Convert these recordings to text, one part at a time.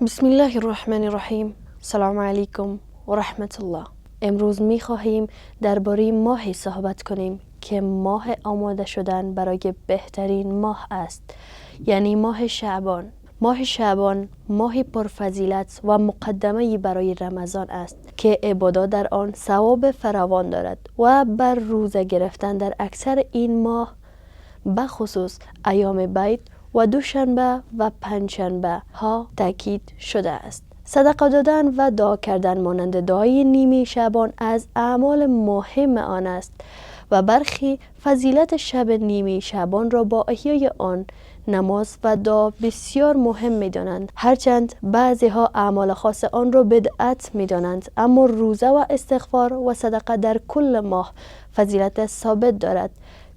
بسم الله الرحمن الرحیم. سلام علیکم و رحمت الله. امروز می خواهیم درباره ماهی صحبت کنیم که ماه آماده شدن برای بهترین ماه است، یعنی ماه شعبان. ماه شعبان ماهی پرفضیلت و مقدمه برای رمضان است که عبادات در آن ثواب فراوان دارد و بر روزه گرفتن در اکثر این ماه بخصوص ایام بید و دوشنبه و پنجشنبه ها تاکید شده است. صدقه دادن و دعا کردن مانند دعای نیمه شعبان از اعمال مهم آن است و برخی فضیلت شب نیمه شعبان را با احیای آن نماز و دعا بسیار مهم می دانند. هرچند بعضی ها اعمال خاص آن را بدعت می دانند، اما روزه و استغفار و صدقه در کل ماه فضیلت ثابت دارد.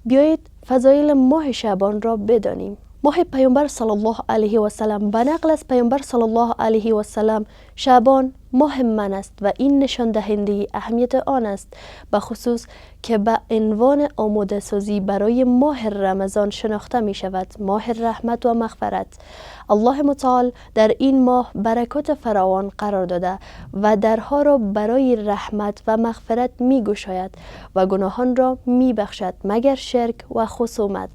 بیایید فضایل ماه شعبان را بدانیم. ماه پیامبر صلی الله علیه و سلم، به نقل از پیامبر صلی الله علیه و سلم، شعبان ماه من است و این نشان دهنده اهمیت آن است، به خصوص که به عنوان آماده سازی برای ماه رمضان شناخته می شود، ماه رحمت و مغفرت. الله متعال در این ماه برکات فراوان قرار داده و درها را برای رحمت و مغفرت می گشاید و گناهان را می بخشد مگر شرک و خصومت.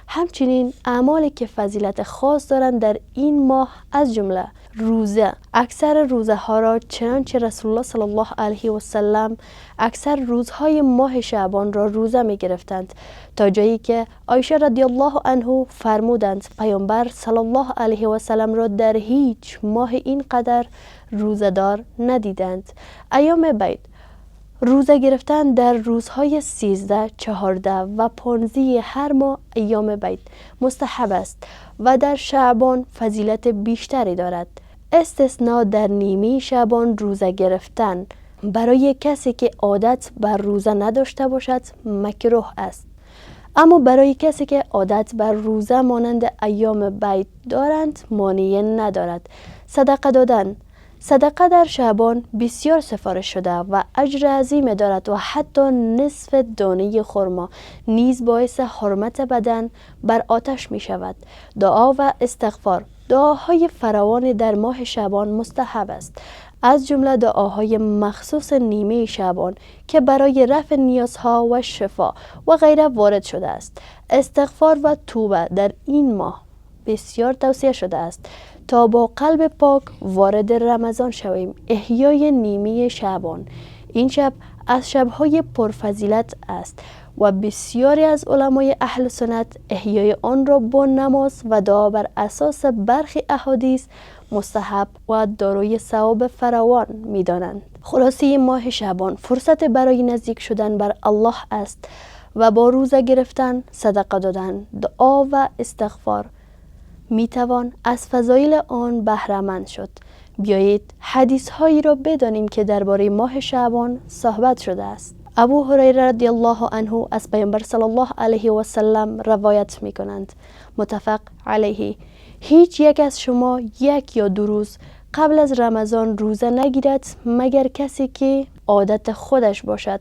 همچنین اعمالی که فضیلت خاص دارند در این ماه از جمله روزه. اکثر روزه ها را چنانچه رسول الله صلی الله علیه و سلم اکثر روزهای ماه شعبان را روزه می گرفتند، تا جایی که عایشه رضی الله عنها فرمودند پیامبر صلی الله علیه و سلم را در هیچ ماه این قدر روزه دار ندیدند. ایام بید، روزه گرفتن در روزهای 13، 14 و 15 هر ماه ایام بید مستحب است و در شعبان فضیلت بیشتری دارد. استثناء در نیمه شعبان روزه گرفتن برای کسی که عادت بر روزه نداشته باشد مکروه است، اما برای کسی که عادت بر روزه مانند ایام بید دارند مانعی ندارد. صدقه دادن. صدقه در شعبان بسیار سفارش شده و اجر عظیم دارد و حتی نصف دانه خرما نیز باعث حرمت بدن بر آتش می شود. دعا و استغفار. دعاهای فراوان در ماه شعبان مستحب است، از جمله دعاهای مخصوص نیمه شعبان که برای رفع نیازها و شفا و غیره وارد شده است. استغفار و توبه در این ماه بسیار توصیه شده است تا با قلب پاک وارد رمضان شویم. احیای نیمه شعبان. این شب از شبهای پرفضیلت است و بسیاری از علمای اهل سنت احیای آن را با نماز و دعا بر اساس برخی احادیث مستحب و دارای ثواب فراوان می دانند. خلاصه ماه شعبان فرصت برای نزدیک شدن بر الله است و با روزه گرفتن، صدقه دادن، دعا و استغفار می توان از فضایل آن بهره مند شد. بیایید حدیث هایی را بدانیم که درباره ماه شعبان صحبت شده است. ابو هریره رضی الله عنه از پیامبر صلی الله علیه و سلم روایت می کنند، متفق علیه: هیچ یک از شما 1 یا 2 روز قبل از رمضان روزه نگیرد مگر کسی که عادت خودش باشد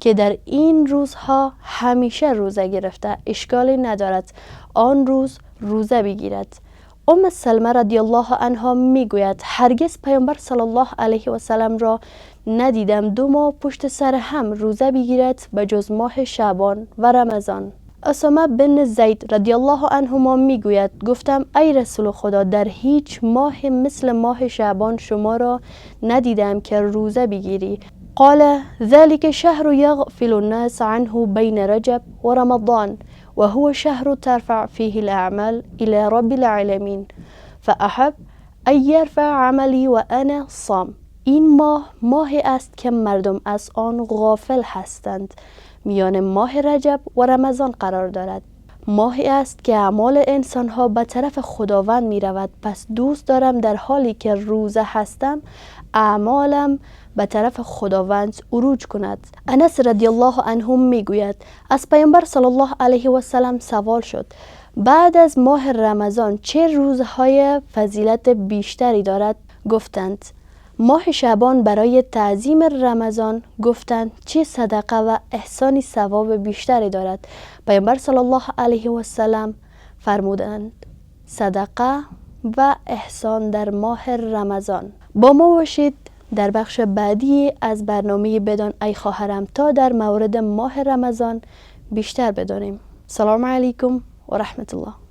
که در این روزها همیشه روزه گرفته اشکالی ندارد آن روز روزه بگیرد. ام سلمه رضی الله عنها میگوید هرگز پیامبر صلی الله علیه و سلم را ندیدم 2 ماه پشت سر هم روزه بگیرد به جز ماه شعبان و رمضان. اسامه بن زید رضی الله عنهما میگوید گفتم ای رسول خدا، در هیچ ماه مثل ماه شعبان شما را ندیدم که روزه بگیری. قال ذلك شهر يغفل الناس عنه بين رجب و رمضان و هو شهر ترفع فيه الأعمال إلى رب العالمين فأحب أن يرفع عملي و أنا صام. این ماهی است که مردم از آن غافل هستند، میان ماه رجب و رمضان قرار دارد. ماهی است که اعمال انسانها به طرف خداوند می رود، پس دوست دارم در حالی که روزه هستم اعمالم به طرف خداوند عروج کند. انس رضی الله عنه می گوید از پیامبر صلی الله علیه و سلم سوال شد بعد از ماه رمضان چه روزهای فضیلت بیشتری دارد؟ گفتند ماه شعبان برای تعظیم رمضان. گفتند چه صدقه و احسانی ثواب بیشتری دارد؟ پیامبر صلی الله علیه و سلم فرمودند صدقه و احسان در ماه رمضان. با ما باشید در بخش بعدی از برنامه بدان ای خواهرم تا در مورد ماه رمضان بیشتر بدانیم. سلام علیکم و رحمت الله.